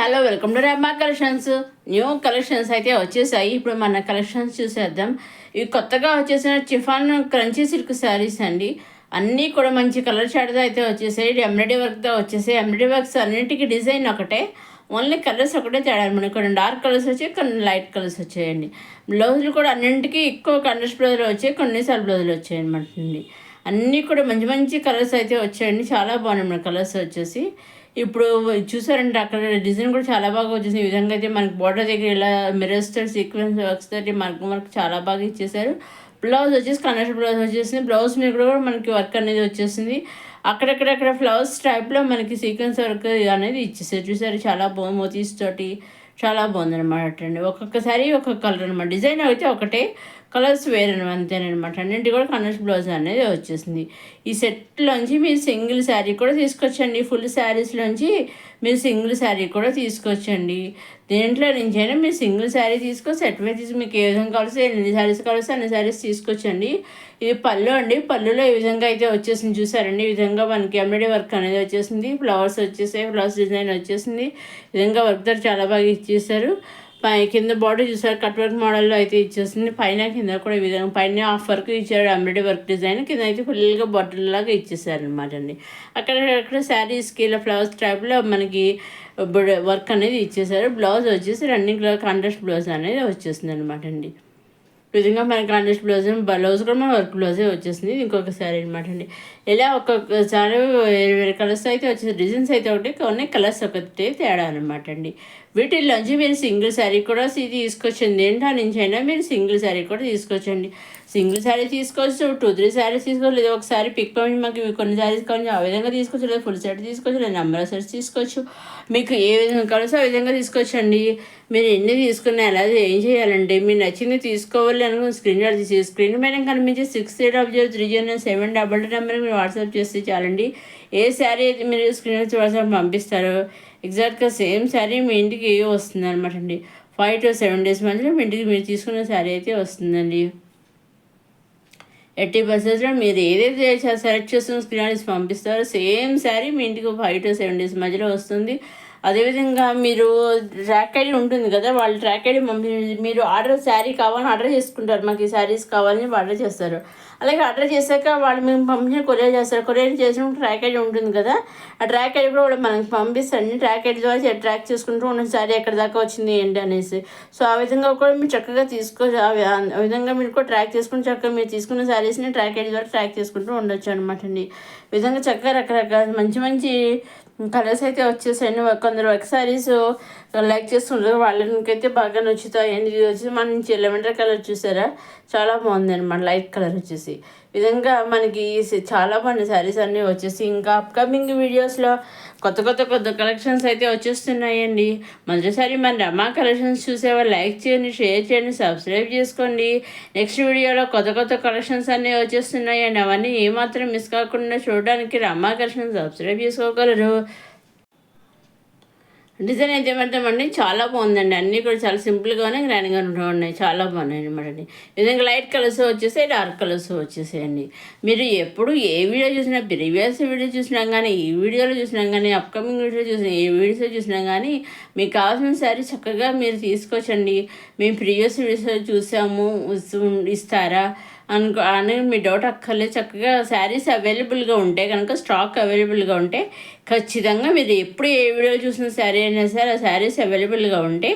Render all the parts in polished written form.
Hello, welcome to Rama collections. New collections అయితే వచ్చేసాయి. ఇప్పుడు మన కలెక్షన్స్ చూసేద్దాం. ఇవి కొత్తగా వచ్చేసిన చిఫాన్ క్రంచీ సిల్క్ శారీస్ అండి. అన్నీ కూడా మంచి కలర్ షాడ్తో అయితే వచ్చేసాయి. ఎంబ్రాయిడరీ వర్క్తో వచ్చేసాయి. ఎంబ్రాయిడరీ వర్క్స్ అన్నింటికి డిజైన్ ఒకటే, ఓన్లీ కలర్స్ ఒకటే తేడా. మనకి కొన్ని డార్క్ కలర్స్ వచ్చాయి, కొన్ని లైట్ కలర్స్ వచ్చాయండి. బ్లౌజులు కూడా అన్నింటికి ఎక్కువ కంట్రాస్ట్ బ్లౌజులు వచ్చాయి, కొన్నిసార్లు బ్లౌజులు వచ్చాయి అనమాట అండి. అన్నీ కూడా మంచి మంచి కలర్స్ అయితే వచ్చాయండి. చాలా బాగున్నాయి మన కలర్స్ వచ్చేసి. ఇప్పుడు చూసారంటే అక్కడ డిజైన్ కూడా చాలా బాగా వచ్చేసింది. ఈ విధంగా అయితే మనకి బోర్డర్ దగ్గర ఇలా మిరర్స్ తోటి సీక్వెన్స్ వర్క్స్ తోటి మనకు చాలా బాగా ఇచ్చేసారు. బ్లౌజ్ వచ్చేసి కనెక్షన్ బ్లౌజ్ వచ్చేసింది. బ్లౌజ్ మీద కూడా మనకి వర్క్ అనేది వచ్చేసింది. అక్కడక్కడక్కడ ఫ్లవర్స్ టైప్లో మనకి సీక్వెన్స్ వర్క్ అనేది ఇచ్చేసారు. చూసారు, చాలా బాగుంది. మోతీస్ తోటి చాలా బాగుంది అనమాట అండి. ఒక్కొక్కసారి ఒక్కొక్క కలర్ అనమాట. డిజైన్ అయితే ఒకటే, కలర్స్ వేరే అంతేనమాట. అన్నింటి కూడా కనెక్ట్ బ్లౌజ్ అనేది వచ్చేసింది. ఈ సెట్లోంచి మీరు సింగిల్ శారీ కూడా తీసుకొచ్చండి. ఫుల్ శారీస్లోంచి మీరు సింగిల్ శారీ కూడా తీసుకొచ్చండి. దేంట్లో నుంచైనా మీరు సింగిల్ శారీ సెట్ మీద మీకు ఏ విధంగా కావాల్సి ఎన్ని శారీస్ కావాల్సి అన్ని శారీస్ తీసుకొచ్చండి. ఇది పళ్ళు అండి. పళ్ళులో ఈ విధంగా అయితే వచ్చేసింది. చూసారండి, ఈ విధంగా మనకి ఎంబ్రాయిడరీ వర్క్ అనేది వచ్చేసింది. ఫ్లవర్స్ వచ్చేసాయి, ఫ్లవర్స్ డిజైన్ వచ్చేసింది. ఈ విధంగా వర్క్ తో చాలా బాగా ఇచ్చేసారు. కింద బార్డర్ చూసారు, కట్ వర్క్ మోడల్లో అయితే ఇచ్చేసింది. పైన కింద కూడా ఈ విధంగా పైన హాఫ్ వర్క్ ఇచ్చాడు, ఎంబ్రాయిడరీ వర్క్ డిజైన్. కింద అయితే ఫుల్గా బాటిల్ లాగా ఇచ్చేసారు అనమాట అండి. అక్కడ శారీస్కి ఇలా ఫ్లవర్స్ టైప్లో మనకి వర్క్ అనేది ఇచ్చేసారు. బ్లౌజ్ వచ్చేసి రన్నింగ్ కాంట్రాస్ట్ బ్లౌజ్ అనేది వచ్చేసింది అనమాట అండి. ఈ విధంగా మనకి కాంట్రాస్ట్ బ్లౌజ్ కూడా మన వర్క్ బ్లౌజే వచ్చేసింది. ఇంకొక శారీ అనమాట అండి. ఇలా ఒక్కొక్కసారి వేరే వేరే కలర్స్ అయితే వచ్చేసి డిజైన్స్ అయితే ఒకటి, కొన్ని కలర్స్ ఒకటి తేడా అనమాట అండి. వీటిల్లోంచి మీరు సింగిల్ శారీ కూడా తీసుకొచ్చింది. ఏంటో నుంచి అయినా మీరు సింగిల్ శారీ కూడా తీసుకొచ్చండి. సింగిల్ శారీ తీసుకోవచ్చు, 2-3 శారీస్ తీసుకోవచ్చు, లేదా ఒకసారి పిక్ పంపించి మాకు కొన్ని శారీస్ కావాలి ఆ విధంగా తీసుకోవచ్చు, లేదా ఫుల్ సెట్ తీసుకోవచ్చు, లేదా నెంబర్ సెట్స్ తీసుకోవచ్చు. మీకు ఏ విధంగా కావాల్సో ఆ విధంగా తీసుకోవచ్చండి. మీరు ఎన్ని తీసుకున్నా ఎలా ఏం చేయాలంటే, మీరు నచ్చింది తీసుకోవాలి అనుకుని స్క్రీన్ షాట్ తీసి స్క్రీన్ పైన కనిపించే 630307 నెంబర్కి మీరు వాట్సాప్ చేస్తే చాలండి. ఏ శారీ అయితే మీరు స్క్రీన్ వచ్చి వాట్సాప్ పంపిస్తారో ఎగ్జాక్ట్గా సేమ్ శారీ మీ ఇంటికి వస్తుంది అనమాట అండి. 5 to 7 days మధ్యలో మీ ఇంటికి మీరు తీసుకున్న శారీ అయితే వస్తుందండి. 80% మీరు ఏదైతే సెలెక్ట్ చేస్తున్న స్క్రీన్ తీసి పంపిస్తారో సేమ్ శారీ మీ ఇంటికి 5 to 7 days మధ్యలో వస్తుంది. అదేవిధంగా మీరు ట్రాక్ ఐడి ఉంటుంది కదా, వాళ్ళు ట్రాక్ ఐడి మీరు శారీ కావాలని ఆర్డర్ చేసుకుంటారు. మాకు ఈ శారీస్ కావాలని ఆర్డర్ చేస్తారు. అలాగే ఆర్డర్ చేశాక వాళ్ళు మేము పంపించిన కొరియర్ చేస్తారు. కొరియర్ చేసినప్పుడు ట్రాక్ ఐడి ఉంటుంది కదా, ఆ ట్రాక్ ఐడి కూడా వాళ్ళు మనకి పంపిస్తారండి. ట్రాక్ ఐడి ద్వారా ట్రాక్ చేసుకుంటూ ఉన్న శారీ ఎక్కడి దాకా వచ్చింది ఏంటి అనేసి. సో ఆ విధంగా కూడా మీరు చక్కగా ఆ విధంగా మీరు కూడా ట్రాక్ చేసుకుని చక్కగా మీరు తీసుకున్న శారీస్ని ట్రాక్ ఐడి ద్వారా ట్రాక్ చేసుకుంటూ ఉండొచ్చు అనమాట అండి. ఈ విధంగా చక్కగా రకరకాల మంచి మంచి కలర్స్ అయితే వచ్చేసాయండి. కొందరు వర్క్ శారీస్ లైక్ చేస్తుంటారు, వాళ్ళకైతే బాగా నచ్చుతాయండి. ఇది వచ్చేసి మన నుంచి లెవెండర్ కలర్ చూసారా, చాలా బాగుంది అనమాట. లైట్ కలర్ వచ్చేసి విధంగా మనకి చాలా బాగుంది శారీస్ అన్నీ వచ్చేసి. ఇంకా అప్కమింగ్ వీడియోస్లో కొత్త కలెక్షన్స్ అయితే వచ్చేస్తున్నాయండి. మొదటిసారి మన రమా కలెక్షన్స్ చూసేవాళ్ళు లైక్ చేయండి, షేర్ చేయండి, సబ్స్క్రైబ్ చేసుకోండి. నెక్స్ట్ వీడియోలో కొత్త కలెక్షన్స్ అన్నీ వచ్చేస్తున్నాయండి. అవన్నీ ఏమాత్రం మిస్ కాకుండా చూడడానికి రమా కలెక్షన్స్ సబ్స్క్రైబ్ చేసుకోగలరు. డిజైన్ అయితే ఏమంటామండి, చాలా బాగుందండి. అన్నీ కూడా చాలా సింపుల్గానే గ్రాండ్గా ఉన్నాయి, చాలా బాగున్నాయి అనమాట అండి. విధంగా లైట్ కలర్స్ వచ్చేసాయి, డార్క్ కలర్స్ వచ్చేసాయండి. మీరు ఎప్పుడు ఏ వీడియో చూసినా, ప్రీవియస్ వీడియో చూసినా కానీ, ఈ వీడియోలో చూసినా కానీ, అప్కమింగ్ వీడియో చూసినా, ఏ వీడియోస్ చూసినా కానీ మీకు కావాల్సిన శారీ చక్కగా మీరు తీసుకొచ్చండి. మేము ప్రీవియస్ వీడియోస్లో చూసాము, ఇస్తారా అని మీ డౌట్ అక్కర్లేదు. చక్కగా శారీస్ అవైలబుల్గా ఉంటే కనుక, స్టాక్ అవైలబుల్గా ఉంటే ఖచ్చితంగా మీరు ఎప్పుడు ఏ వీడియో చూసిన శారీ అయినా సరే ఆ శారీస్ అవైలబుల్గా ఉంటే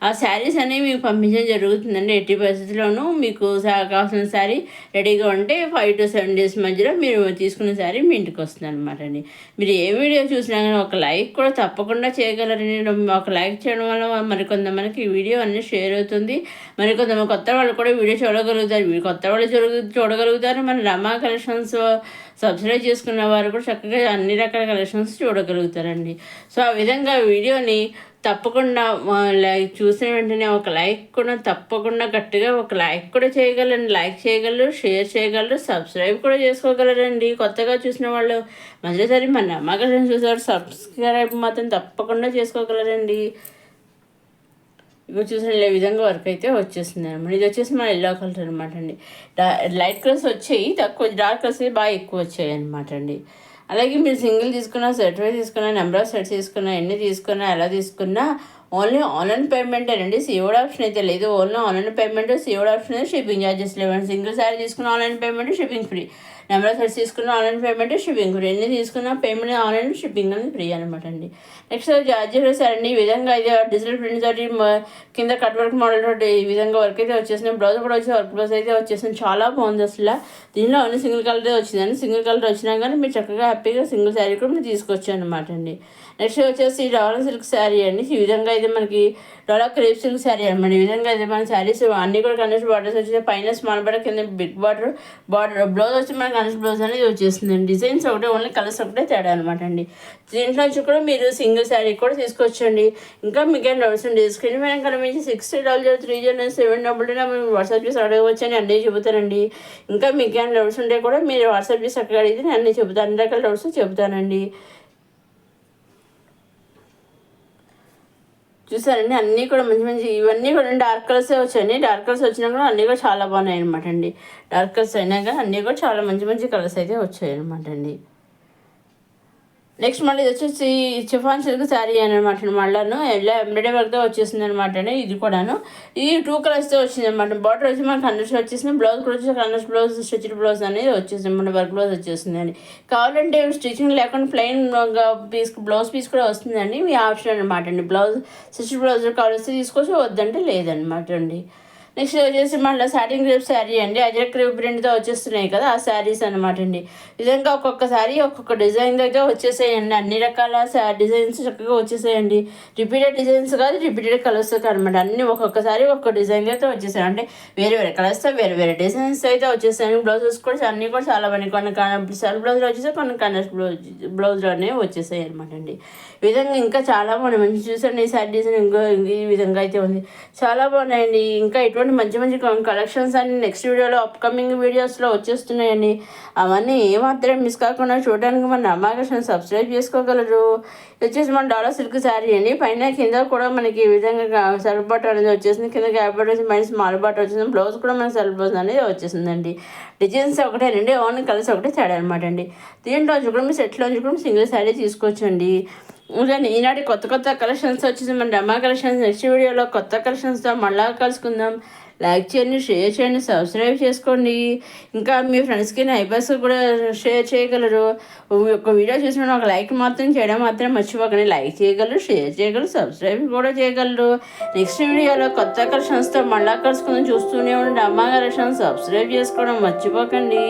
ఆ శారీస్ అనేవి మీకు పంపించడం జరుగుతుందండి. ఎట్టి పరిస్థితుల్లోనూ మీకు కావాల్సిన శారీ రెడీగా ఉంటే 5 to 7 days మధ్యలో మీరు తీసుకున్న శారీ మీ ఇంటికి వస్తుంది అనమాట అండి. మీరు ఏ వీడియో చూసినా కానీ ఒక లైక్ కూడా తప్పకుండా చేయగలరండి. ఒక లైక్ చేయడం వల్ల మరికొంతమందికి ఈ వీడియో అన్నీ షేర్ అవుతుంది. మరికొంతమంది కొత్త వాళ్ళు కూడా వీడియో చూడగలుగుతారు. కొత్త వాళ్ళు చూడగలుగుతారు. మన రమా కలెక్షన్స్ సబ్స్క్రైబ్ చేసుకున్న వారు కూడా చక్కగా అన్ని రకాల కలెక్షన్స్ చూడగలుగుతారండి. సో ఆ విధంగా వీడియోని తప్పకుండా లైక్ చూసిన వెంటనే ఒక లైక్ కూడా తప్పకుండా గట్టిగా ఒక లైక్ కూడా చేయగలరండి. లైక్ చేయగలరు, షేర్ చేయగలరు, సబ్స్క్రైబ్ కూడా చేసుకోగలరండి. కొత్తగా చూసిన వాళ్ళు మొదటిసారి మన రమా కలెక్షన్స్ చూసేవారు సబ్స్క్రైబ్ మాత్రం తప్పకుండా చేసుకోగలరండి. ఇప్పుడు చూసిన ఈ విధంగా వర్క్ అయితే వచ్చేస్తుంది అనమాట. ఇది వచ్చేసి మన ఎల్లో కలర్ అనమాట అండి. లైట్ కలర్స్ వచ్చాయి, తక్కువ డార్క్ కలర్స్ బాగా ఎక్కువ వచ్చాయి అనమాట అండి. అలాగే మీరు సింగిల్ తీసుకున్నా, సెట్ వైజ్ తీసుకున్నా, నెంబర్ ఆఫ్ సెట్స్ తీసుకున్నా, ఎన్ని తీసుకున్నా, ఎలా తీసుకున్నా ఓన్లీ ఆన్లైన్ పేమెంటేనండి. సిఓడి ఆప్షన్ అయితే లేదు. Only online payment, COD option అయితే షిప్పింగ్ ఛార్జెస్ లేవండి. సింగిల్ శారీ తీసుకున్న online payment, shipping free. Number of sets తీసుకున్న ఆన్లైన్ పేమెంట్, షిప్పింగ్ ఫ్రీ. ఎన్ని తీసుకున్న పేమెంట్ ఆన్లైన్, షిప్పింగ్ అనేది ఫ్రీ అనమాట అండి. నెక్స్ట్ జార్జెట్ సారీ ఈ విధంగా అయితే డిజిటల్ ప్రింట్ తోటి కింద కట్ వర్క్ మోడల్ తోటి ఈ విధంగా వర్క్ అయితే వచ్చేసింది. బ్లౌజ్ కూడా వచ్చి వర్క్ బ్లౌజ్ అయితే వచ్చేసింది. చాలా బాగుంది అసలు. దీనిలో అన్ని సింగిల్ కలర్ వచ్చిందండి. సింగిల్ కలర్ వచ్చినా కానీ మీరు చక్కగా హ్యాపీగా సింగిల్ శారీ కూడా మీరు తీసుకోవచ్చు అనమాట అండి. నెక్స్ట్ వచ్చేసి డోలా సిల్క్ శారీ అండి. ఈ విధంగా అయితే మనకి డోలా క్రేప్ సిల్క్ శారీ అనమాట. ఈ విధంగా అయితే మన శారీస్ అన్నీ కూడా కండెస్ట్ బార్డర్స్ వచ్చేసి పైన స్మాల్ బార్డర్, కింద బిగ్ బార్డర్. బ్లౌజ్ వచ్చి మనకి కండెస్ట్ బ్లౌజ్ అనేది వచ్చేస్తుందండి. డిజైన్స్ ఒకటే, ఓన్లీ కలర్స్ ఒకటే తేడా అనమాట అండి. దీంట్లో నుంచి కూడా మీరు సింగిల్ శారీ కూడా తీసుకొచ్చండి. ఇంకా మీకు ఏం డౌట్స్ ఉంటే స్క్రీన్ మీద కనిపించి 60003007 మీరు వాట్సాప్ చేసి అడగవచ్చు అని అన్నీ చెబుతానండి. ఇంకా మీకు ఏం డౌట్స్ ఉంటే కూడా మీరు వాట్సాప్ చేసి అక్కడ అడిగితే నేను అన్నీ చెబుతాను. అన్ని రకాల డౌట్స్ చెబుతానండి. చూసారండి, అన్నీ కూడా మంచి మంచి ఇవన్నీ కూడా డార్క్ కలర్సే వచ్చాయండి. డార్క్ కలర్స్ వచ్చినా కూడా అన్నీ కూడా చాలా బాగున్నాయి అనమాట అండి. డార్క్ కలర్స్ అయినా కానీ అన్నీ కూడా చాలా మంచి మంచి కలర్స్ అయితే వచ్చాయి అనమాట అండి. నెక్స్ట్ మళ్ళీ ఇది వచ్చేసి చిఫాన్ సిల్క్ శారీ అనమాట. మళ్ళీ ఎలా ఎంబ్రాయిడరీ వర్క్తో వచ్చేసింది అనమాట అండి. ఇది కూడాను ఈ 2 కలర్స్తో వచ్చింది అనమాట. బార్డర్ వచ్చి మనకి హండ్రెడ్స్ వచ్చేసింది. బ్లౌజ్ కూడా వచ్చి హండ్రెడ్స్ బ్లౌజ్, స్టిచ్డ్ బ్లౌజ్ అనేది వచ్చేసింది అనమాట. వర్క్ బ్లౌజ్ వచ్చేసింది అండి. కావాలంటే స్టిచ్చింగ్ లేకుండా ప్లెయిన్ బ్లౌజ్ పీస్ కూడా వస్తుందండి. మీ ఆప్షన్ అనమాట అండి. బ్లౌజ్ స్టిచ్డ్ బ్లౌజ్ కావాల్సి తీసుకోవచ్చు, వద్దంటే లేదనమాట అండి. నెక్స్ట్ వచ్చేసి మళ్ళీ సాటిన్ క్రేప్ శారీ అండి. అజరక్ క్రేప్ ప్రింట్తో వచ్చేస్తున్నాయి కదా, ఆ శారీస్ అనమాట అండి. విధంగా ఒక్కొక్క శారీ ఒక్కొక్క డిజైన్ అయితే వచ్చేసాయండి. అన్ని రకాల డిజైన్స్ చక్కగా వచ్చేసాయండి. రిపీటెడ్ డిజైన్స్ కాదు, రిపీటెడ్ కలర్స్ అనమాట. అన్ని ఒక్కొక్క శారీ ఒక్కొక్క డిజైన్ అయితే వచ్చేసాయి. అంటే వేరే వేరే కలర్స్తో వేరే వేరే డిజైన్స్ అయితే వచ్చేసాయి. బ్లౌజెస్ కూడా అన్నీ కూడా చాలా మంది కొన్ని సెల్ఫ్ బ్లౌజ్లో వచ్చేసాయి, కొన్ని కలర్స్ బ్లౌజ్లోనే వచ్చేసాయి అనమాట అండి. ఈ విధంగా ఇంకా చాలా బాగున్నాయి. మంచి చూసండి ఈ శారీ డిజైన్ ఇంకో ఈ విధంగా అయితే ఉంది. చాలా బాగున్నాయండి. ఇంకా ఇటువంటి మంచి మంచి కలెక్షన్స్ అన్ని నెక్స్ట్ వీడియోలో అప్కమింగ్ వీడియోస్లో వచ్చేస్తున్నాయండి. అవన్నీ ఏమాత్రం మిస్ కాకుండా చూడడానికి మన అమ్మాయి సబ్స్క్రైబ్ చేసుకోగలరు. వచ్చేసి మన డోలా సిల్క్ శారీ అండి. పైన కింద కూడా మనకి ఈ విధంగా సెల్ఫ్ బాట్ అనేది వచ్చేసింది. కింద గ్యాప్ బాట్ వచ్చి మైనస్ స్మాల్ బాట్ వచ్చింది. బ్లౌజ్ కూడా మన సెల్ఫ్ బ్లౌజ్ అనేది వచ్చేసిందండి. డిజైన్స్ ఒకటేనండి, ఓన్లీ కలర్స్ ఒకటే తేడా అనమాట అండి. దీంట్లో కూడా మీ సెట్లో కూడా సింగిల్ శారీ తీసుకోవచ్చండి. ఇంకా ఈనాటి కొత్త కొత్త కలెక్షన్స్ వచ్చేసి మన డమ్మా కలెక్షన్స్ నెక్స్ట్ వీడియోలో కొత్త కలెక్షన్స్తో మళ్ళా కలుసుకుందాం. లైక్ చేయండి, షేర్ చేయండి, సబ్స్క్రైబ్ చేసుకోండి. ఇంకా మీ ఫ్రెండ్స్కి నైబర్స్కి కూడా షేర్ చేయగలరు. ఒక వీడియో చూసిన ఒక లైక్ మాత్రం చేయడం మాత్రం మర్చిపోకండి. లైక్ చేయగలరు, షేర్ చేయగలరు, సబ్స్క్రైబ్ కూడా చేయగలరు. నెక్స్ట్ వీడియోలో కొత్త కలెక్షన్స్తో మళ్ళా కలుసుకుందాం. చూస్తూనే ఉండండి అమ్మా కలెక్షన్స్. సబ్స్క్రైబ్ చేసుకోవడం మర్చిపోకండి.